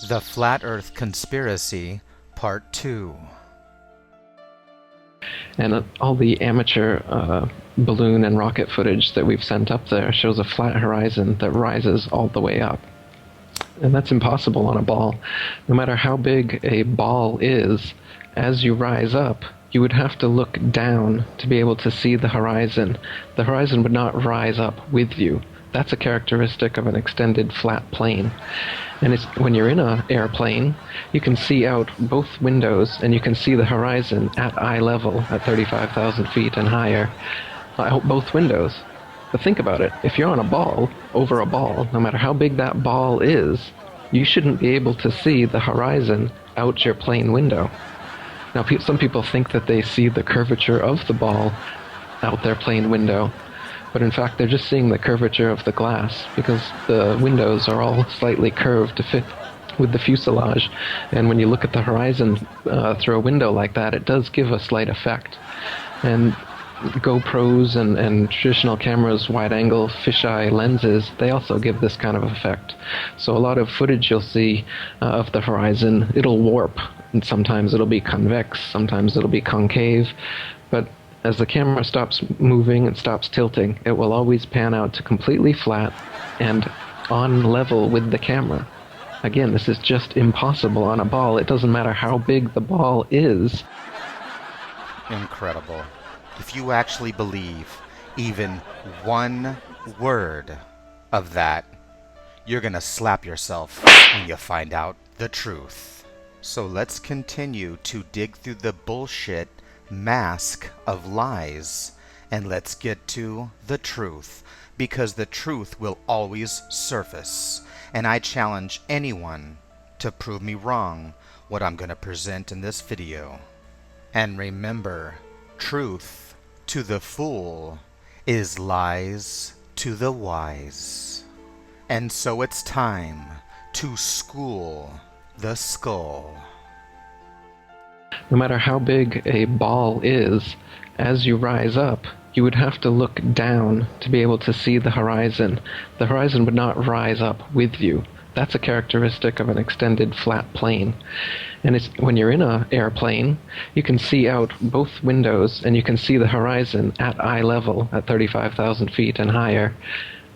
The Flat Earth Conspiracy, Part 2. And all the amateur balloon and rocket footage that we've sent up there shows a flat horizon that rises all the way up. And that's impossible on a ball. No matter how big a ball is, as you rise up, you would have to look down to be able to see the horizon. The horizon would not rise up with you. That's a characteristic of an extended flat plane. And when you're in an airplane, you can see out both windows and you can see the horizon at eye level at 35,000 feet and higher, out both windows. But think about it. If you're on a ball, over a ball, no matter how big that ball is, you shouldn't be able to see the horizon out your plane window. Now, some people think that they see the curvature of the ball out their plane window, but in fact they're just seeing the curvature of the glass because the windows are all slightly curved to fit with the fuselage. And when you look at the horizon through a window like that, it does give a slight effect. And GoPros and traditional cameras, wide-angle fisheye lenses, they also give this kind of effect. So a lot of footage you'll see of the horizon, it'll warp, and sometimes it'll be convex, sometimes it'll be concave, but as the camera stops moving and stops tilting, it will always pan out to completely flat and on level with the camera. Again, this is just impossible on a ball. It doesn't matter how big the ball is. Incredible. If you actually believe even one word of that, you're gonna slap yourself when you find out the truth. So let's continue to dig through the bullshit mask of lies, and let's get to the truth, because the truth will always surface, and I challenge anyone to prove me wrong what I'm going to present in this video. And remember, truth to the fool is lies to the wise. And so it's time to school the skull. No matter how big a ball is, as you rise up, you would have to look down to be able to see the horizon. The horizon would not rise up with you. That's a characteristic of an extended flat plane. And when you're in an airplane, you can see out both windows and you can see the horizon at eye level at 35,000 feet and higher,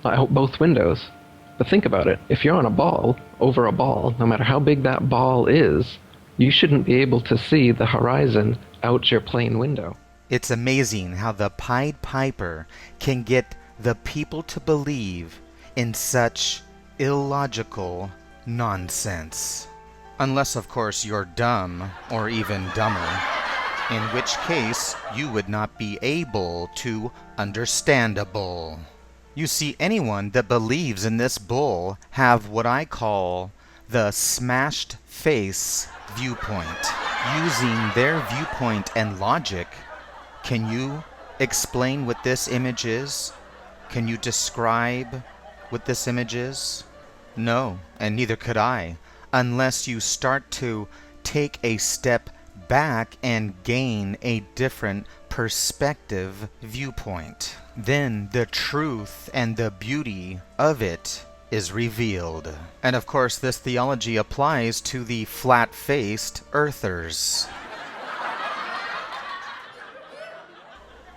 out both windows. But think about it. If you're on a ball, over a ball, no matter how big that ball is, you shouldn't be able to see the horizon out your plane window. It's amazing how the Pied Piper can get the people to believe in such illogical nonsense. Unless, of course, you're dumb or even dumber, in which case you would not be able to understandable. You see, anyone that believes in this bull have what I call the smashed face viewpoint. Using their viewpoint and logic, can you explain what this image is? Can you describe what this image is? No, and neither could I, unless you start to take a step back and gain a different perspective viewpoint. Then the truth and the beauty of it is revealed. And of course, this theology applies to the flat-faced earthers.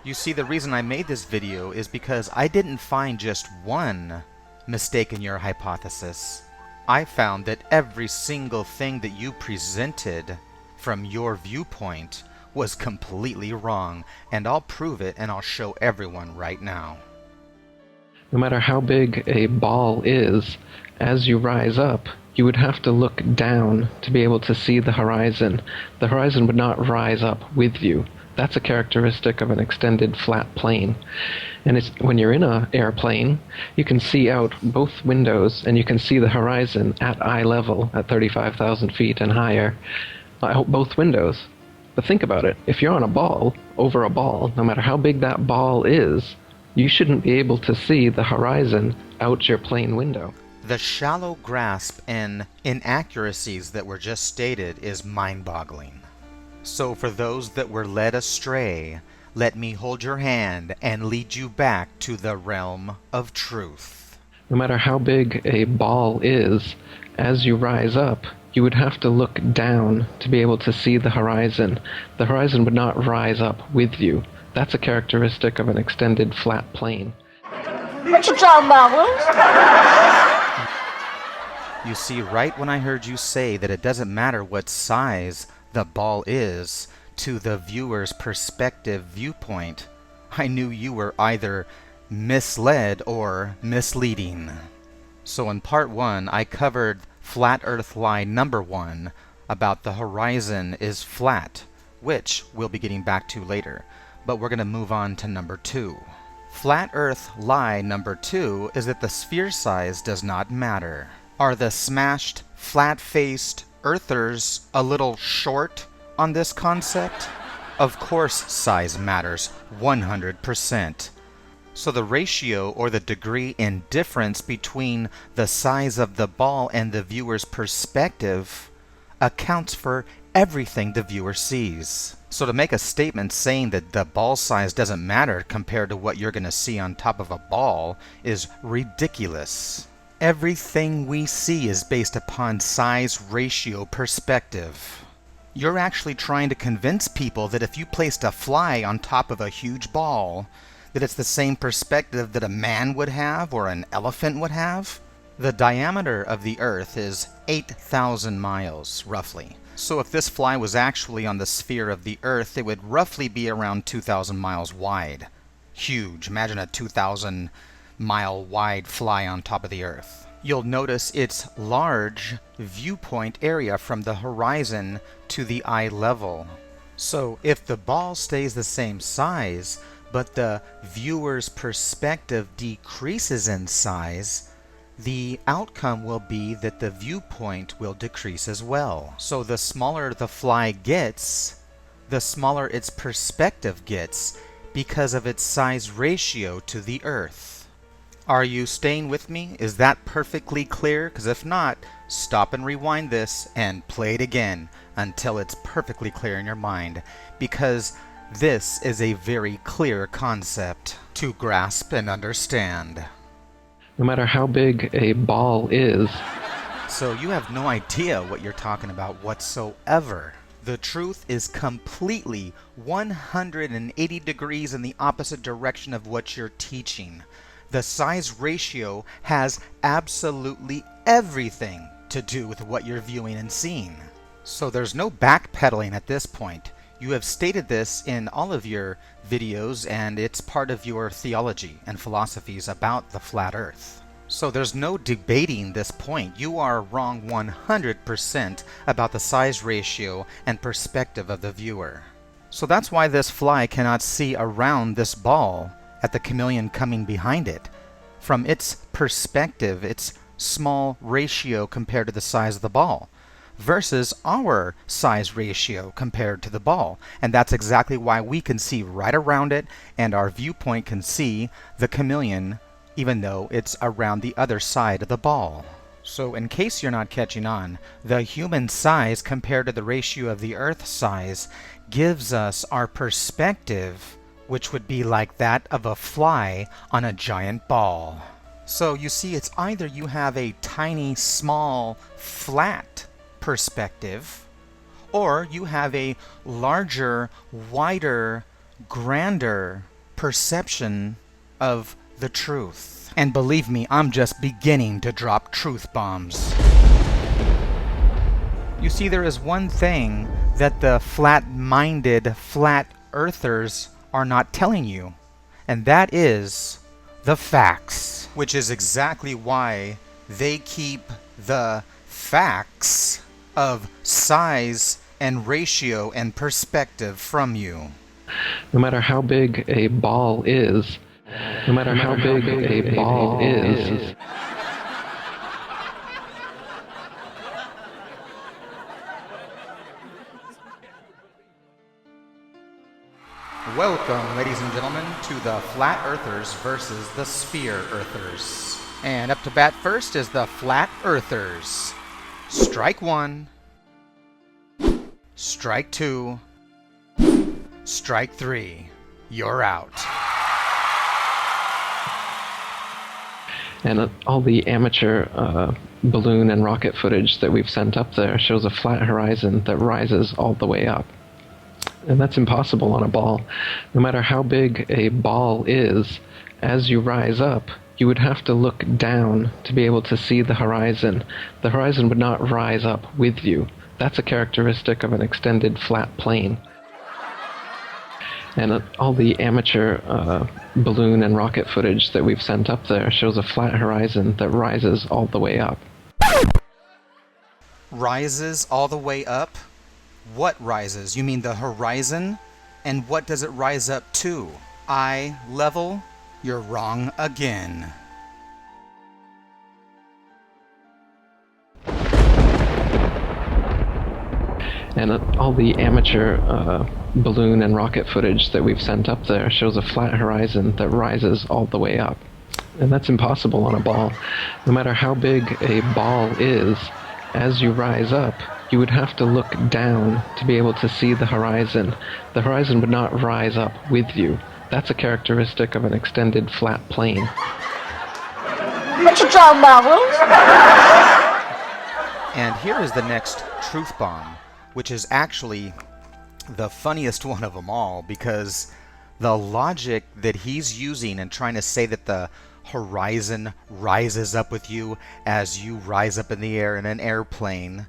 You see, the reason I made this video is because I didn't find just one mistake in your hypothesis. I found that every single thing that you presented from your viewpoint was completely wrong, and I'll prove it and I'll show everyone right now. No matter how big a ball is, as you rise up, you would have to look down to be able to see the horizon. The horizon would not rise up with you. That's a characteristic of an extended flat plane. And when you're in an airplane, you can see out both windows and you can see the horizon at eye level at 35,000 feet and higher, out both windows. But think about it. If you're on a ball, over a ball, no matter how big that ball is, you shouldn't be able to see the horizon out your plane window. The shallow grasp and inaccuracies that were just stated is mind-boggling. So for those that were led astray, let me hold your hand and lead you back to the realm of truth. No matter how big a ball is, as you rise up, You would have to look down to be able to see the horizon. The horizon would not rise up with you. That's a characteristic of an extended flat plane. What you talking about, Willis? You see, right when I heard you say that it doesn't matter what size the ball is to the viewer's perspective viewpoint, I knew you were either misled or misleading. So in part 1, I covered Flat Earth Lie number 1 about the horizon is flat, which we'll be getting back to later. But we're going to move on to number 2. Flat Earth Lie number 2 is that the sphere size does not matter. Are the smashed, flat-faced earthers a little short on this concept? Of course size matters 100%. So the ratio or the degree in difference between the size of the ball and the viewer's perspective accounts for everything the viewer sees. So to make a statement saying that the ball size doesn't matter compared to what you're going to see on top of a ball is ridiculous. Everything we see is based upon size ratio perspective. You're actually trying to convince people that if you placed a fly on top of a huge ball, that it's the same perspective that a man would have or an elephant would have? The diameter of the Earth is 8,000 miles, roughly. So if this fly was actually on the sphere of the Earth, it would roughly be around 2,000 miles wide. Huge. Imagine a 2,000 mile wide fly on top of the Earth. You'll notice its large viewpoint area from the horizon to the eye level. So if the ball stays the same size, but the viewer's perspective decreases in size, the outcome will be that the viewpoint will decrease as well. So the smaller the fly gets, the smaller its perspective gets because of its size ratio to the Earth. Are you staying with me? Is that perfectly clear? Because if not, stop and rewind this and play it again until it's perfectly clear in your mind, because this is a very clear concept to grasp and understand. No matter how big a ball is. So you have no idea what you're talking about whatsoever. The truth is completely 180 degrees in the opposite direction of what you're teaching. The size ratio has absolutely everything to do with what you're viewing and seeing. So there's no backpedaling at this point. You have stated this in all of your videos, and it's part of your theology and philosophies about the flat Earth. So there's no debating this point. You are wrong 100% about the size ratio and perspective of the viewer. So that's why this fly cannot see around this ball at the chameleon coming behind it. From its perspective, its small ratio compared to the size of the ball, versus our size ratio compared to the ball. And that's exactly why we can see right around it, and our viewpoint can see the chameleon even though it's around the other side of the ball. So in case you're not catching on, the human size compared to the ratio of the Earth size gives us our perspective, which would be like that of a fly on a giant ball. So you see, it's either you have a tiny, small, flat perspective, or you have a larger, wider, grander perception of the truth. And believe me, I'm just beginning to drop truth bombs. You see, there is one thing that the flat-minded, flat earthers are not telling you, and that is the facts, which is exactly why they keep the facts of size and ratio and perspective from you. No matter how big a ball is, no matter how big a ball is. Welcome, ladies and gentlemen, to the Flat Earthers versus the Sphere Earthers. And up to bat first is the Flat Earthers. Strike one. Strike two. Strike three. You're out. And all the amateur balloon and rocket footage that we've sent up there shows a flat horizon that rises all the way up. And that's impossible on a ball. No matter how big a ball is, as you rise up, you would have to look down to be able to see the horizon. The horizon would not rise up with you. That's a characteristic of an extended flat plane. And all the amateur balloon and rocket footage that we've sent up there shows a flat horizon that rises all the way up. Rises all the way up? What rises? You mean the horizon? And what does it rise up to? Eye level? You're wrong again. And all the amateur balloon and rocket footage that we've sent up there shows a flat horizon that rises all the way up. And that's impossible on a ball. No matter how big a ball is, as you rise up, you would have to look down to be able to see the horizon. The horizon would not rise up with you. That's a characteristic of an extended flat plane. What you talking about, Willis? And here is the next truth bomb, which is actually the funniest one of them all, because the logic that he's using and trying to say that the horizon rises up with you as you rise up in the air in an airplane,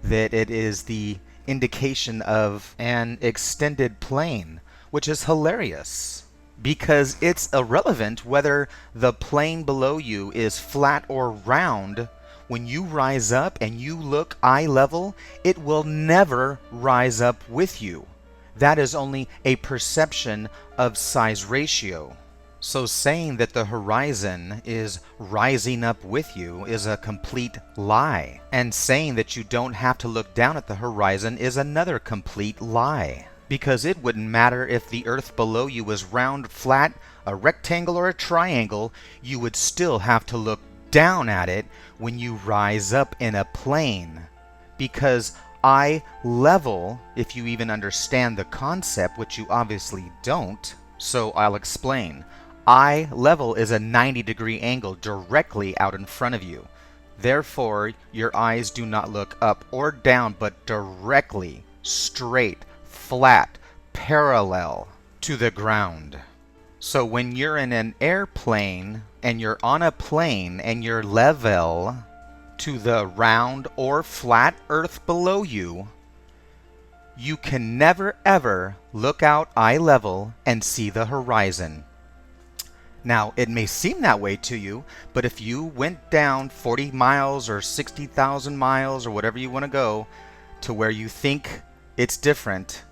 that it is the indication of an extended plane, which is hilarious, because it's irrelevant whether the plane below you is flat or round. When you rise up and you look eye level, it will never rise up with you. That is only a perception of size ratio. So saying that the horizon is rising up with you is a complete lie. And saying that you don't have to look down at the horizon is another complete lie. Because it wouldn't matter if the earth below you was round, flat, a rectangle, or a triangle, you would still have to look down at it when you rise up in a plane. Because eye level, if you even understand the concept, which you obviously don't, so I'll explain. Eye level is a 90-degree angle directly out in front of you. Therefore, your eyes do not look up or down, but directly, straight, flat, parallel to the ground. So when you're in an airplane and you're on a plane and you're level to the round or flat earth below you, you can never ever look out eye level and see the horizon. Now, it may seem that way to you, but if you went down 40 miles or 60,000 miles or whatever you want to go to where you think it's different,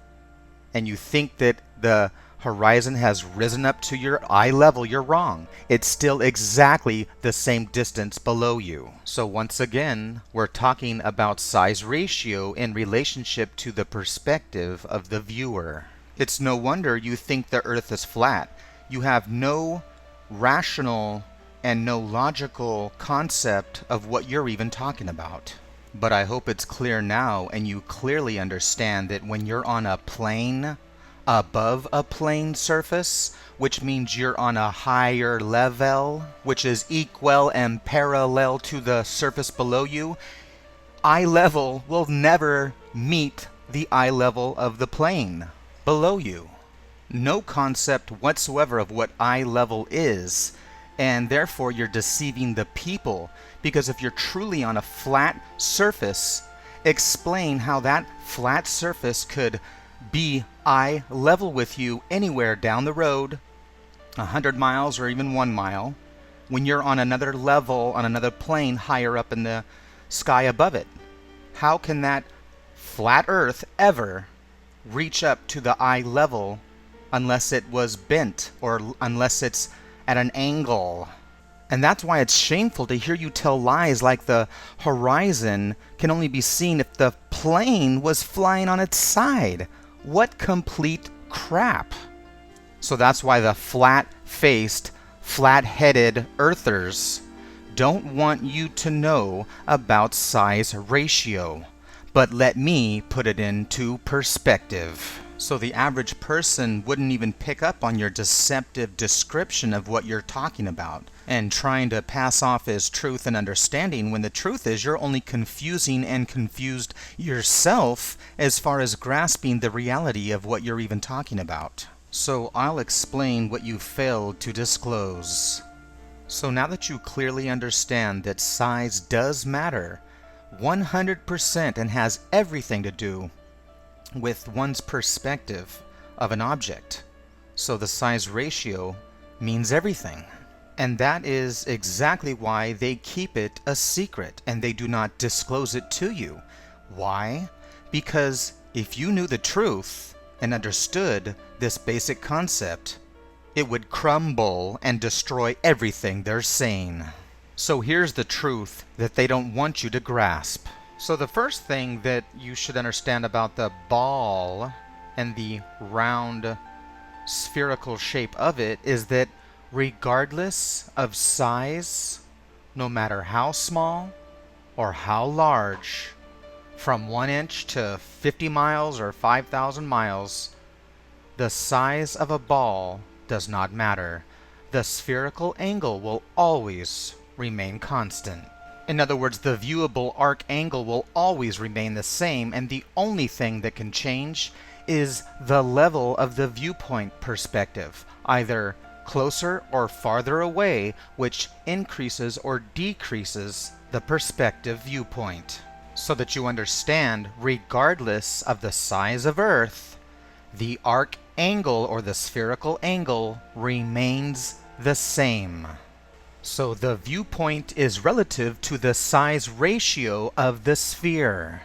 and you think that the horizon has risen up to your eye level, you're wrong. It's still exactly the same distance below you. So once again, we're talking about size ratio in relationship to the perspective of the viewer. It's no wonder you think the earth is flat. You have no rational and no logical concept of what you're even talking about. But I hope it's clear now and you clearly understand that when you're on a plane, above a plane surface, which means you're on a higher level, which is equal and parallel to the surface below you, eye level will never meet the eye level of the plane below you. No concept whatsoever of what eye level is, and therefore you're deceiving the people, because if you're truly on a flat surface, explain how that flat surface could be eye level with you anywhere down the road, 100 miles or even 1 mile, when you're on another level, on another plane higher up in the sky above it. How can that flat earth ever reach up to the eye level unless it was bent or unless it's at an angle? And that's why it's shameful to hear you tell lies like the horizon can only be seen if the plane was flying on its side. What complete crap. So that's why the flat-faced, flat-headed earthers don't want you to know about size ratio. But let me put it into perspective. So the average person wouldn't even pick up on your deceptive description of what you're talking about and trying to pass off as truth and understanding, when the truth is you're only confusing and confused yourself as far as grasping the reality of what you're even talking about. So I'll explain what you failed to disclose. So now that you clearly understand that size does matter 100% and has everything to do with one's perspective of an object, so the size ratio means everything. And that is exactly why they keep it a secret and they do not disclose it to you. Why? Because if you knew the truth and understood this basic concept, it would crumble and destroy everything they're saying. So here's the truth that they don't want you to grasp. So the first thing that you should understand about the ball and the round spherical shape of it is that regardless of size, no matter how small or how large, from 1 inch to 50 miles or 5,000 miles, the size of a ball does not matter. The spherical angle will always remain constant. In other words, the viewable arc angle will always remain the same, and the only thing that can change is the level of the viewpoint perspective, either closer or farther away, which increases or decreases the perspective viewpoint. So that you understand, regardless of the size of Earth, the arc angle or the spherical angle remains the same. So the viewpoint is relative to the size ratio of the sphere.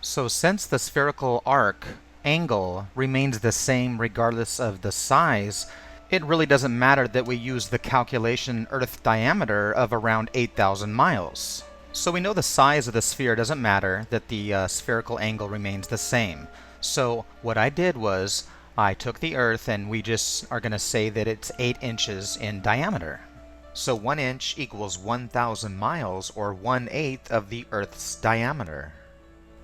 So since the spherical arc angle remains the same regardless of the size, it really doesn't matter that we use the calculation Earth diameter of around 8,000 miles. So we know the size of the sphere doesn't matter, that the spherical angle remains the same. So what I did was I took the Earth and we just are going to say that it's 8 inches in diameter. So 1 inch equals 1,000 miles, or 1/8 of the Earth's diameter.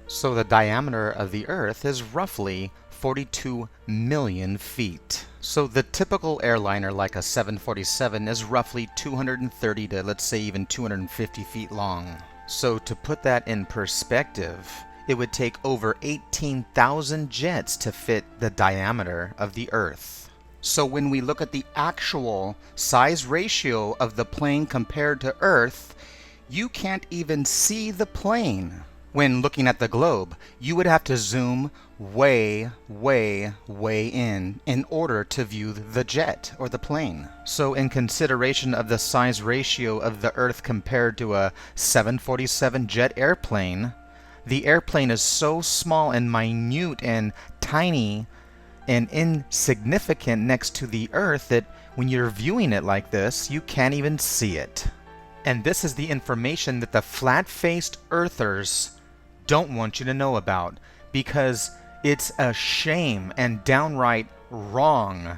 So the diameter of the Earth is roughly 42 million feet. So the typical airliner like a 747 is roughly 230 to, let's say, even 250 feet long. So to put that in perspective, it would take over 18,000 jets to fit the diameter of the Earth. So when we look at the actual size ratio of the plane compared to Earth, you can't even see the plane. When looking at the globe, you would have to zoom way, way, way in order to view the jet or the plane. So in consideration of the size ratio of the Earth compared to a 747 jet airplane, the airplane is so small and minute and tiny and insignificant next to the Earth that when you're viewing it like this, you can't even see it. And this is the information that the flat-faced Earthers don't want you to know about, because it's a shame and downright wrong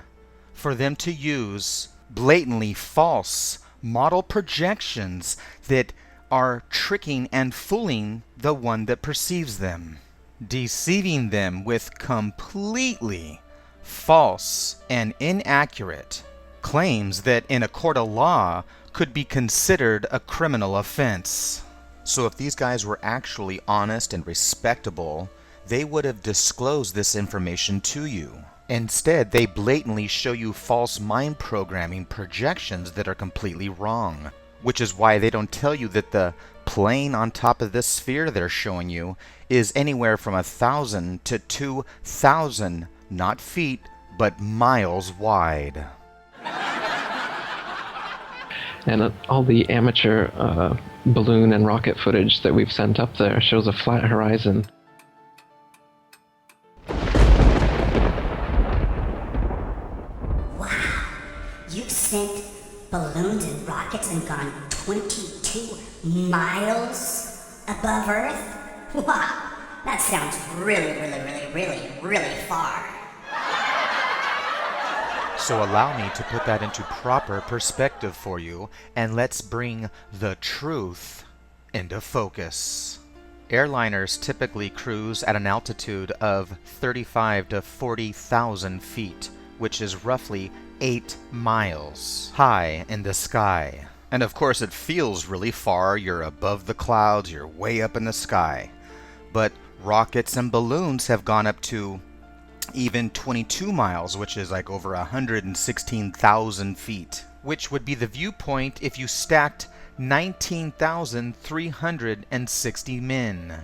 for them to use blatantly false model projections that are tricking and fooling the one that perceives them, deceiving them with completely false and inaccurate claims that in a court of law could be considered a criminal offense. So if these guys were actually honest and respectable, they would have disclosed this information to you. Instead, they blatantly show you false mind programming projections that are completely wrong, which is why they don't tell you that the plane on top of this sphere they're showing you is anywhere from 1,000 to 2,000, not feet, but miles wide. And all the amateur balloon and rocket footage that we've sent up there shows a flat horizon. Wow, you sent balloons and rockets and gone 22 miles above Earth? Wow, that sounds really far. So allow me to put that into proper perspective for you, and let's bring the truth into focus. Airliners typically cruise at an altitude of 35 to 40,000 feet, which is roughly 8 miles high in the sky. And of course it feels really far, you're above the clouds, you're way up in the sky. But rockets and balloons have gone up to even 22 miles, which is like over 116,000 feet, which would be the viewpoint if you stacked 19,360 men.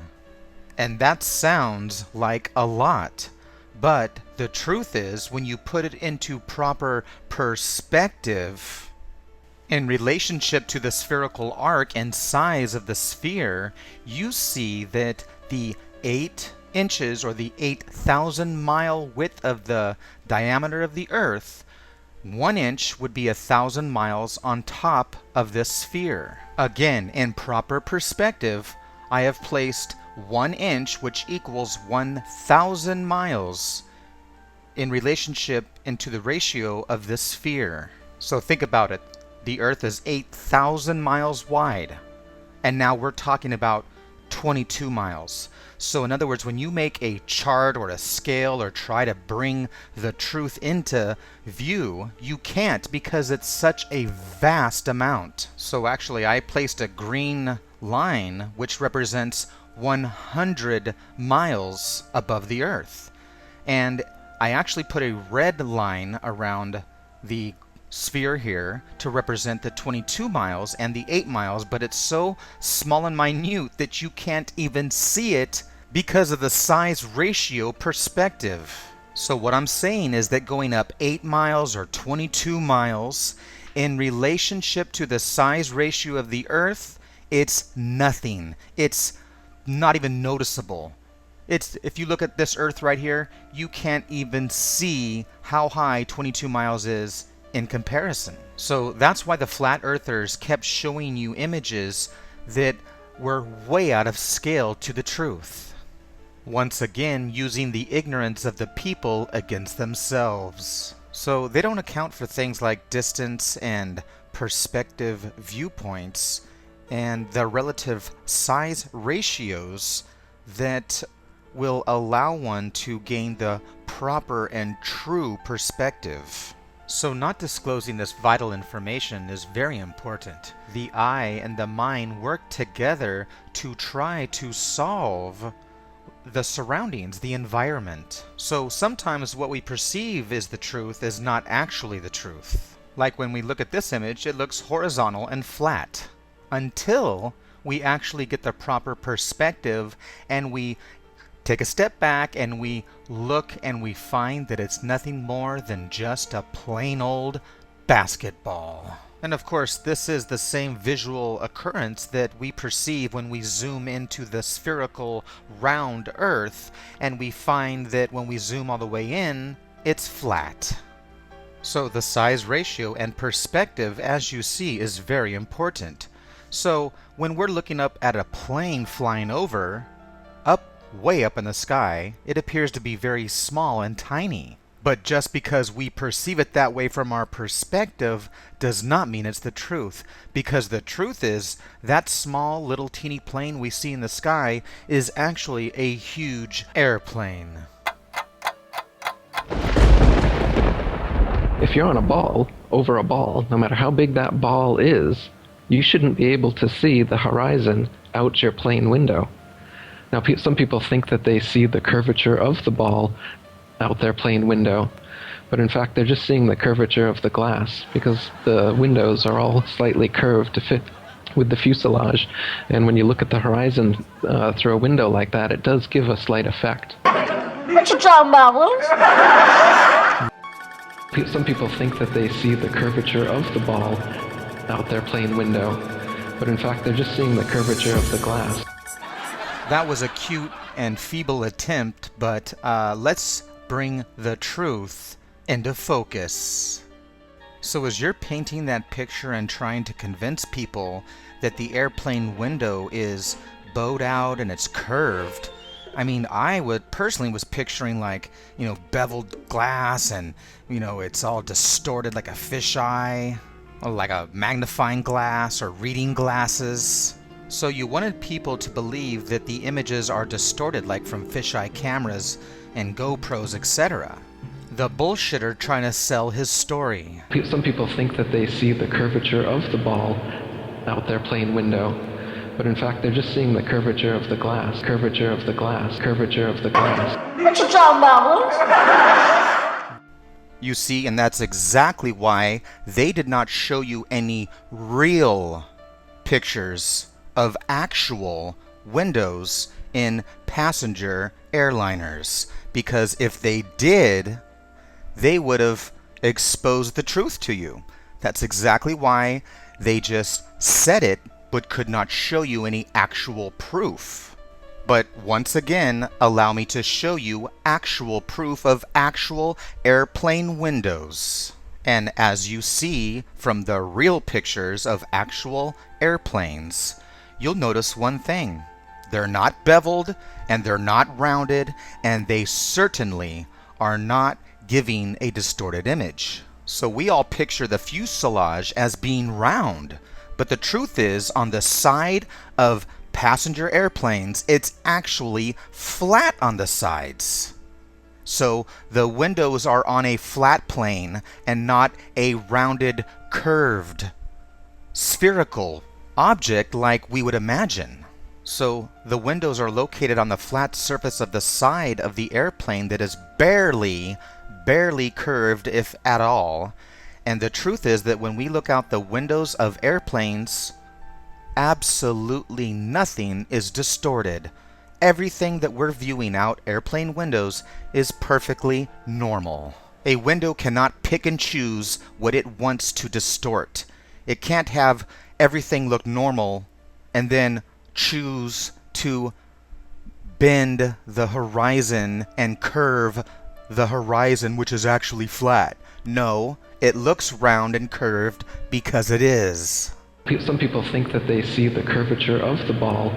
And that sounds like a lot, but the truth is, when you put it into proper perspective, in relationship to the spherical arc and size of the sphere, you see that the 8 inches, or the 8,000 mile width of the diameter of the Earth, 1 inch would be 1,000 miles on top of this sphere. Again, in proper perspective, I have placed 1 inch, which equals 1,000 miles, in relationship into the ratio of this sphere. So think about it. The Earth is 8,000 miles wide, and now we're talking about 22 miles. So in other words, when you make a chart or a scale or try to bring the truth into view, you can't, because it's such a vast amount. So actually I placed a green line which represents 100 miles above the Earth. And I actually put a red line around the sphere here to represent the 22 miles and the 8 miles, but it's so small and minute that you can't even see it because of the size ratio perspective. So what I'm saying is that going up 8 miles or 22 miles in relationship to the size ratio of the Earth, it's nothing. It's not even noticeable. If you look at this Earth right here, you can't even see how high 22 miles is in comparison. So that's why the flat earthers kept showing you images that were way out of scale to the truth. Once again, using the ignorance of the people against themselves. So they don't account for things like distance and perspective viewpoints and the relative size ratios that will allow one to gain the proper and true perspective. So not disclosing this vital information is very important. The eye and the mind work together to try to solve the surroundings, the environment. So sometimes what we perceive is the truth is not actually the truth. Like when we look at this image, it looks horizontal and flat, until we actually get the proper perspective and we take a step back and we look and we find that it's nothing more than just a plain old basketball. And of course, this is the same visual occurrence that we perceive when we zoom into the spherical round Earth, and we find that when we zoom all the way in, it's flat. So the size ratio and perspective, as you see, is very important. So when we're looking up at a plane flying over, way up in the sky, it appears to be very small and tiny. But just because we perceive it that way from our perspective does not mean it's the truth. Because the truth is, that small little teeny plane we see in the sky is actually a huge airplane. If you're on a ball, over a ball, no matter how big that ball is, you shouldn't be able to see the horizon out your plane window. Now, some people think that they see the curvature of the ball out their plane window, but in fact they're just seeing the curvature of the glass, because the windows are all slightly curved to fit with the fuselage, and when you look at the horizon through a window like that, it does give a slight effect. What you talking about, Willis? Some people think that they see the curvature of the ball out their plane window, but in fact they're just seeing the curvature of the glass. That was a cute and feeble attempt, but let's bring the truth into focus. So as you're painting that picture and trying to convince people that the airplane window is bowed out and it's curved, I mean, I personally was picturing like, beveled glass and, it's all distorted like a fisheye, or like a magnifying glass or reading glasses. So you wanted people to believe that the images are distorted, like from fisheye cameras and GoPros, etc. The bullshitter trying to sell his story. Some people think that they see the curvature of the ball out their plane window, but in fact they're just seeing the curvature of the glass, curvature of the glass, curvature of the glass. What you talking about, Willis? You see, and that's exactly why they did not show you any real pictures of actual windows in passenger airliners. Because if they did, they would have exposed the truth to you. That's exactly why they just said it, but could not show you any actual proof. But once again, allow me to show you actual proof of actual airplane windows. And as you see from the real pictures of actual airplanes, you'll notice one thing. They're not beveled, and they're not rounded, and they certainly are not giving a distorted image. So we all picture the fuselage as being round, but the truth is, on the side of passenger airplanes, it's actually flat on the sides. So the windows are on a flat plane and not a rounded, curved, spherical object like we would imagine. So the windows are located on the flat surface of the side of the airplane that is barely curved, if at all. And the truth is that when we look out the windows of airplanes, absolutely nothing is distorted. Everything that we're viewing out airplane windows is perfectly normal. A window cannot pick and choose what it wants to distort. It can't have everything look normal and then choose to bend the horizon and curve the horizon, which is actually flat. No, it looks round and curved because it is. Some people think that they see the curvature of the ball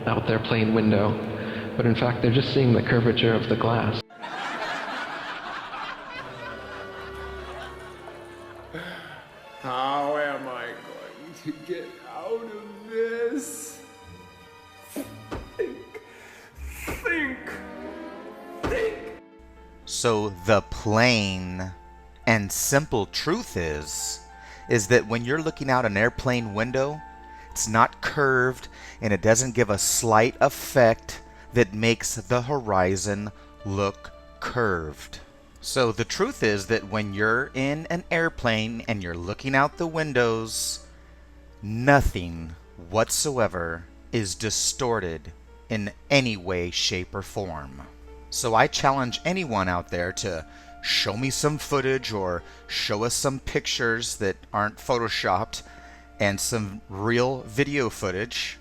out their plane window, but in fact they're just seeing the curvature of the glass. How am I going to get out of this? Think. So the plain and simple truth is that when you're looking out an airplane window, it's not curved and it doesn't give a slight effect that makes the horizon look curved. So the truth is that when you're in an airplane and you're looking out the windows, nothing whatsoever is distorted in any way, shape, or form. So I challenge anyone out there to show me some footage or show us some pictures that aren't photoshopped and some real video footage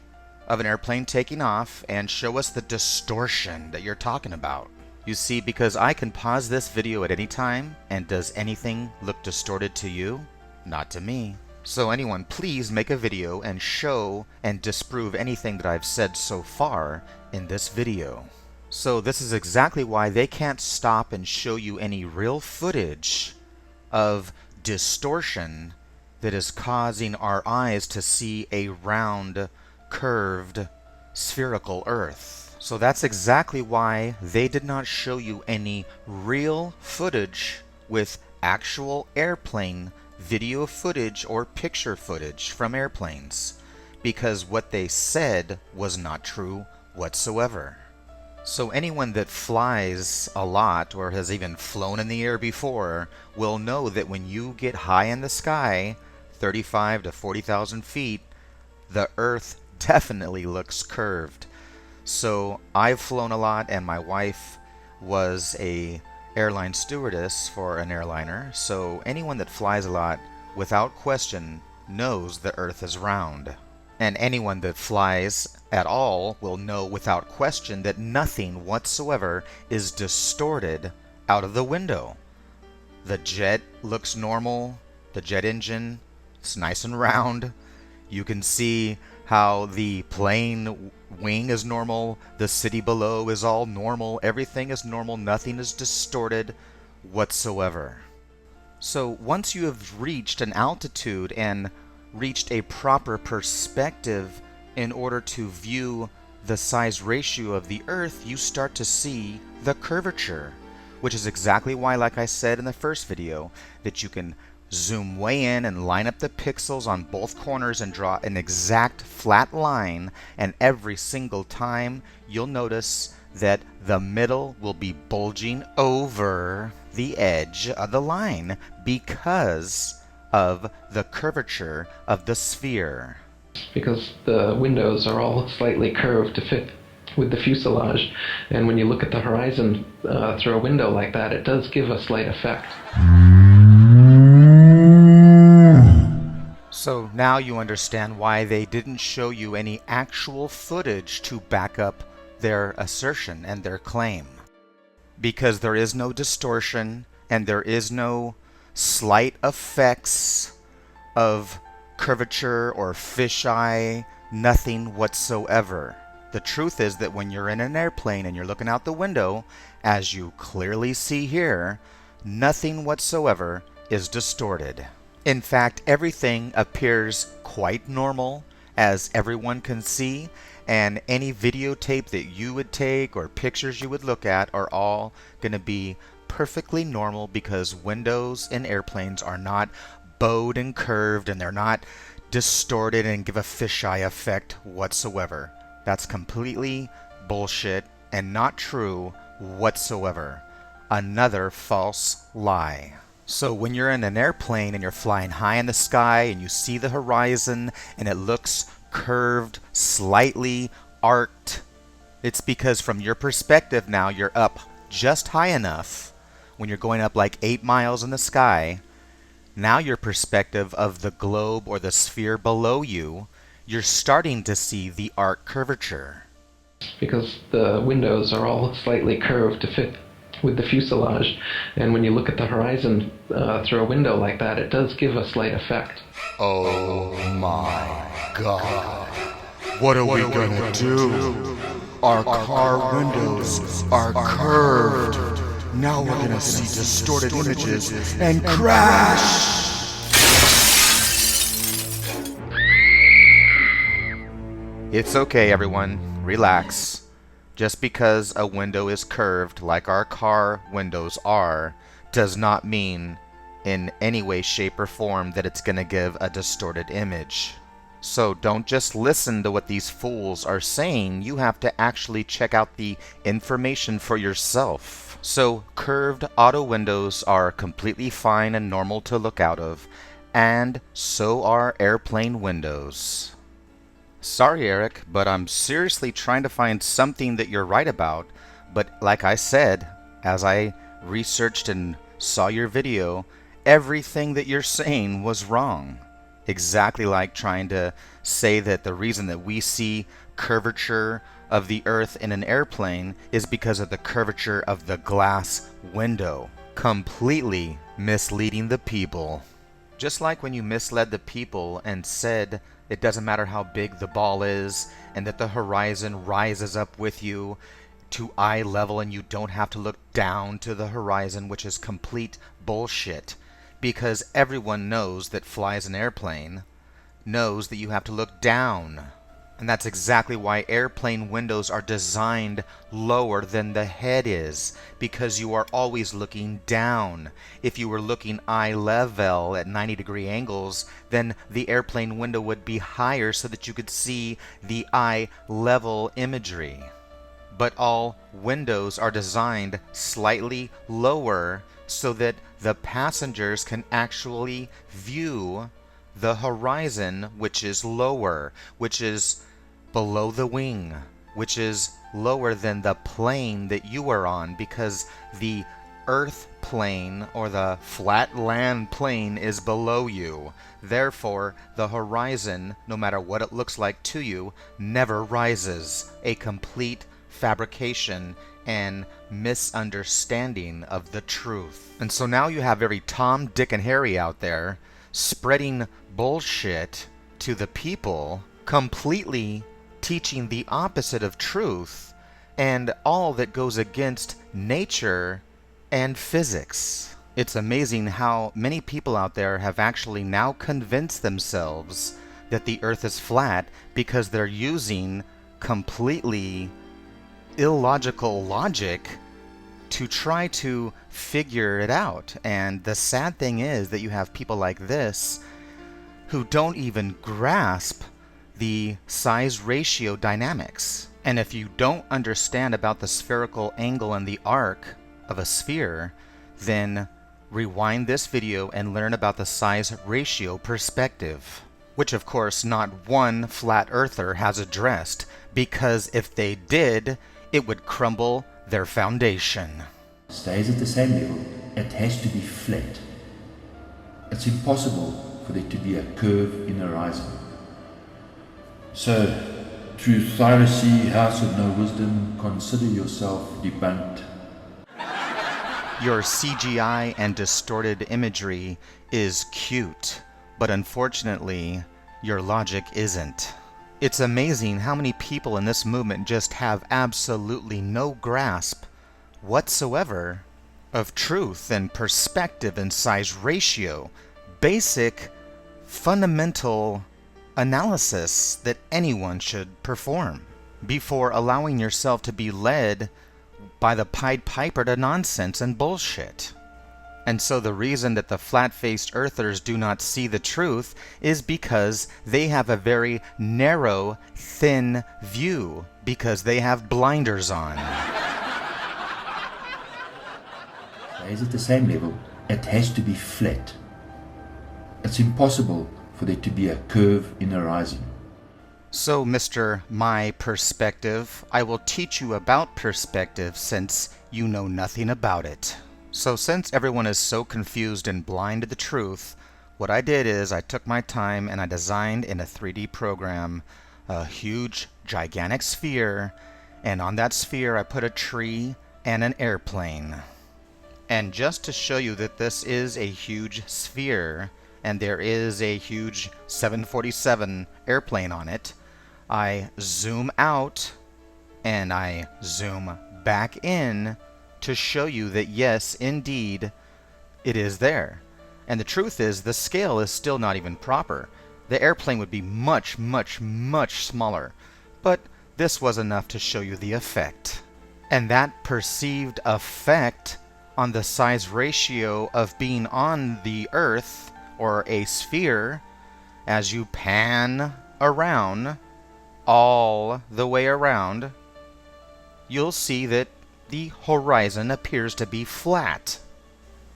of an airplane taking off and show us the distortion that you're talking about. You see, because I can pause this video at any time, and does anything look distorted to you? Not to me. So anyone, please make a video and show and disprove anything that I've said so far in this video. So this is exactly why they can't stop and show you any real footage of distortion that is causing our eyes to see a round, curved, spherical Earth. So that's exactly why they did not show you any real footage with actual airplane video footage or picture footage from airplanes, because what they said was not true whatsoever. So anyone that flies a lot or has even flown in the air before will know that when you get high in the sky, 35 to 40,000 feet, the Earth definitely looks curved. So I've flown a lot, and my wife was a airline stewardess for an airliner. So anyone that flies a lot, without question, knows the Earth is round. And anyone that flies at all will know without question that nothing whatsoever is distorted out of the window. The jet looks normal. The jet engine, it's nice and round. You can see how the plane wing is normal. The city below is all normal. Everything is normal. Nothing is distorted whatsoever. So once you have reached an altitude and reached a proper perspective in order to view the size ratio of the Earth, you start to see the curvature, which is exactly why, like I said in the first video, that you can zoom way in and line up the pixels on both corners and draw an exact flat line, and every single time you'll notice that the middle will be bulging over the edge of the line because of the curvature of the sphere. Because the windows are all slightly curved to fit with the fuselage, and when you look at the horizon through a window like that, it does give a slight effect. So now you understand why they didn't show you any actual footage to back up their assertion and their claim. Because there is no distortion and there is no slight effects of curvature or fisheye, nothing whatsoever. The truth is that when you're in an airplane and you're looking out the window, as you clearly see here, nothing whatsoever is distorted. In fact, everything appears quite normal, as everyone can see, and any videotape that you would take or pictures you would look at are all going to be perfectly normal, because windows in airplanes are not bowed and curved, and they're not distorted and give a fisheye effect whatsoever. That's completely bullshit and not true whatsoever. Another false lie. So when you're in an airplane and you're flying high in the sky and you see the horizon and it looks curved, slightly arced, it's because from your perspective now you're up just high enough when you're going up like 8 miles in the sky. Now your perspective of the globe or the sphere below you, you're starting to see the arc curvature. Because the windows are all slightly curved to fit with the fuselage, and when you look at the horizon through a window like that, it does give a slight effect. Oh my God. What are we gonna do? Our car windows are curved. Now we're gonna see distorted images and crash! It's okay, everyone. Relax. Just because a window is curved like our car windows are, does not mean in any way, shape, or form that it's going to give a distorted image. So don't just listen to what these fools are saying. You have to actually check out the information for yourself. So curved auto windows are completely fine and normal to look out of, and so are airplane windows. Sorry, Eric, but I'm seriously trying to find something that you're right about. But like I said, as I researched and saw your video, everything that you're saying was wrong. Exactly like trying to say that the reason that we see curvature of the Earth in an airplane is because of the curvature of the glass window. Completely misleading the people. Just like when you misled the people and said it doesn't matter how big the ball is, and that the horizon rises up with you to eye level and you don't have to look down to the horizon, which is complete bullshit. Because everyone knows that flies an airplane knows that you have to look down. And that's exactly why airplane windows are designed lower than the head is, because you are always looking down. If you were looking eye level at 90-degree angles, then the airplane window would be higher so that you could see the eye level imagery. But all windows are designed slightly lower so that the passengers can actually view the horizon, which is lower, which is below the wing, which is lower than the plane that you are on, because the earth plane or the flat land plane is below you. Therefore, the horizon, no matter what it looks like to you, never rises. A complete fabrication and misunderstanding of the truth. And so now you have every Tom, Dick, and Harry out there spreading bullshit to the people, completely teaching the opposite of truth and all that goes against nature and physics. It's amazing how many people out there have actually now convinced themselves that the Earth is flat because they're using completely illogical logic to try to figure it out. And the sad thing is that you have people like this who don't even grasp the size ratio dynamics. And if you don't understand about the spherical angle and the arc of a sphere, then rewind this video and learn about the size ratio perspective, which of course not one flat earther has addressed, because if they did, it would crumble their foundation. Stays at the same level, it has to be flat. It's impossible for there to be a curve in the horizon. So, through piracy, house of no wisdom, consider yourself debunked. Your CGI and distorted imagery is cute, but unfortunately, your logic isn't. It's amazing how many people in this movement just have absolutely no grasp whatsoever of truth and perspective and size ratio, basic, fundamental analysis that anyone should perform before allowing yourself to be led by the Pied Piper to nonsense and bullshit. And so the reason that the flat-faced earthers do not see the truth is because they have a very narrow, thin view, because they have blinders on. Stays at the same level, it has to be flat. It's impossible for there to be a curve in the horizon. So, Mr. My Perspective, I will teach you about perspective since you know nothing about it. So since everyone is so confused and blind to the truth, what I did is I took my time and I designed in a 3D program a huge, gigantic sphere, and on that sphere I put a tree and an airplane. And just to show you that this is a huge sphere, and there is a huge 747 airplane on it, I zoom out and I zoom back in to show you that yes, indeed, it is there. And the truth is, the scale is still not even proper. The airplane would be much, much, much smaller. But this was enough to show you the effect. And that perceived effect on the size ratio of being on the Earth, or a sphere, as you pan around, all the way around, you'll see that the horizon appears to be flat.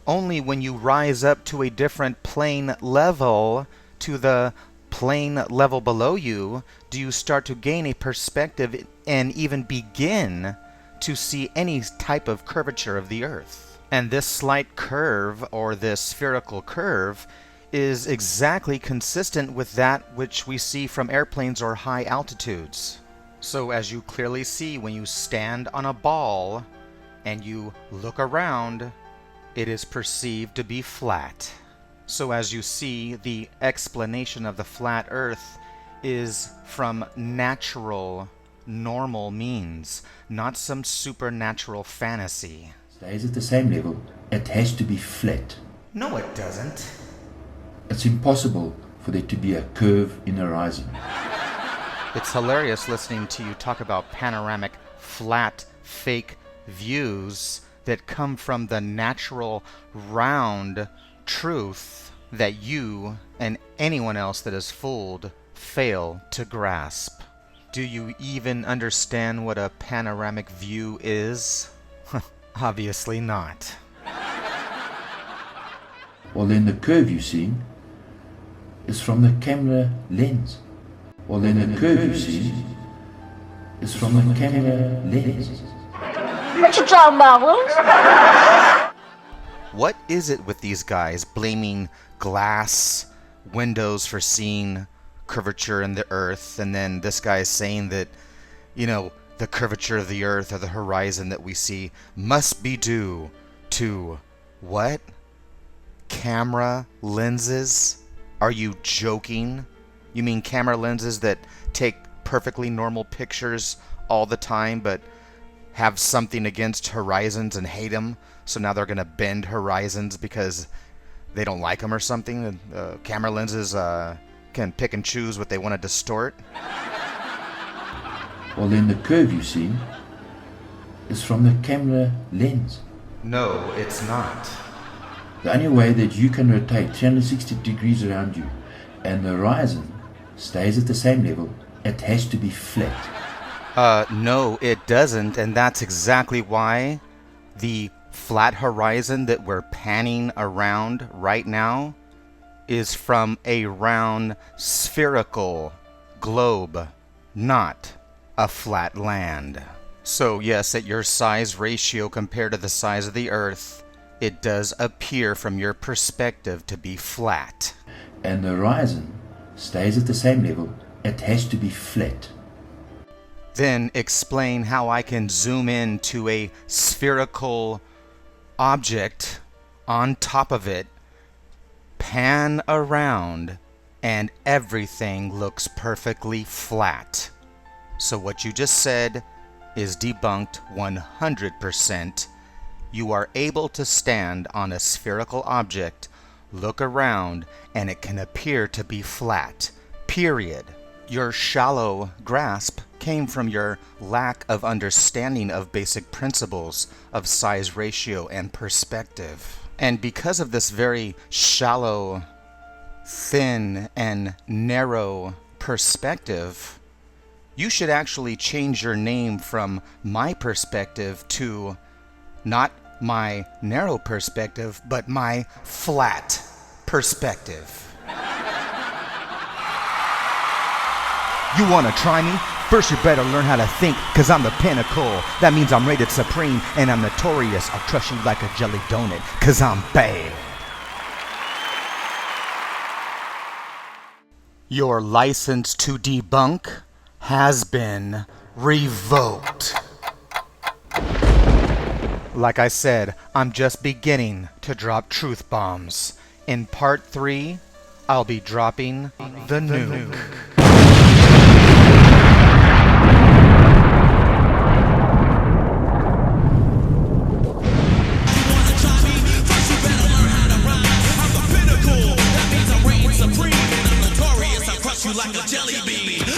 Only when you rise up to a different plane level, to the plane level below you, do you start to gain a perspective and even begin to see any type of curvature of the Earth. And this slight curve, or this spherical curve, is exactly consistent with that which we see from airplanes or high altitudes. So as you clearly see when you stand on a ball and you look around, it is perceived to be flat. So as you see, the explanation of the flat Earth is from natural, normal means, not some supernatural fantasy. Stays at the same level, it has to be flat. No, it doesn't. It's impossible for there to be a curve in the horizon. It's hilarious listening to you talk about panoramic, flat, fake views that come from the natural, round truth that you and anyone else that is fooled fail to grasp. Do you even understand what a panoramic view is? Obviously not. Well, then the curve you see is from the camera lens. Well, then the curve you see is from the camera lens. What you talking about, Willis? What is it with these guys blaming glass windows for seeing curvature in the Earth, and then this guy is saying that, you know, the curvature of the Earth or the horizon that we see must be due to what? Camera lenses? Are you joking? You mean camera lenses that take perfectly normal pictures all the time but have something against horizons and hate them, so now they're going to bend horizons because they don't like them or something? Camera lenses can pick and choose what they want to distort? Well, then the curve you see is from the camera lens. No, it's not. The only way that you can rotate 360 degrees around you and the horizon stays at the same level, it has to be flat. No, it doesn't, and that's exactly why the flat horizon that we're panning around right now is from a round spherical globe, not a flat land. So yes, at your size ratio compared to the size of the Earth, it does appear from your perspective to be flat. And the horizon stays at the same level, it has to be flat. Then explain how I can zoom in to a spherical object on top of it, pan around, and everything looks perfectly flat. So what you just said is debunked 100%. You are able to stand on a spherical object, look around, and it can appear to be flat. Period. Your shallow grasp came from your lack of understanding of basic principles of size ratio and perspective. And because of this very shallow, thin, and narrow perspective, you should actually change your name from my perspective to not my narrow perspective, but my flat perspective. You want to try me? First you better learn how to think, cause I'm the pinnacle. That means I'm rated supreme, and I'm notorious. I'll crush you like a jelly donut, cause I'm bad. Your license to debunk has been revoked. Like I said, I'm just beginning to drop truth bombs. In part 3, I'll be dropping the nuke. You like a jelly bean.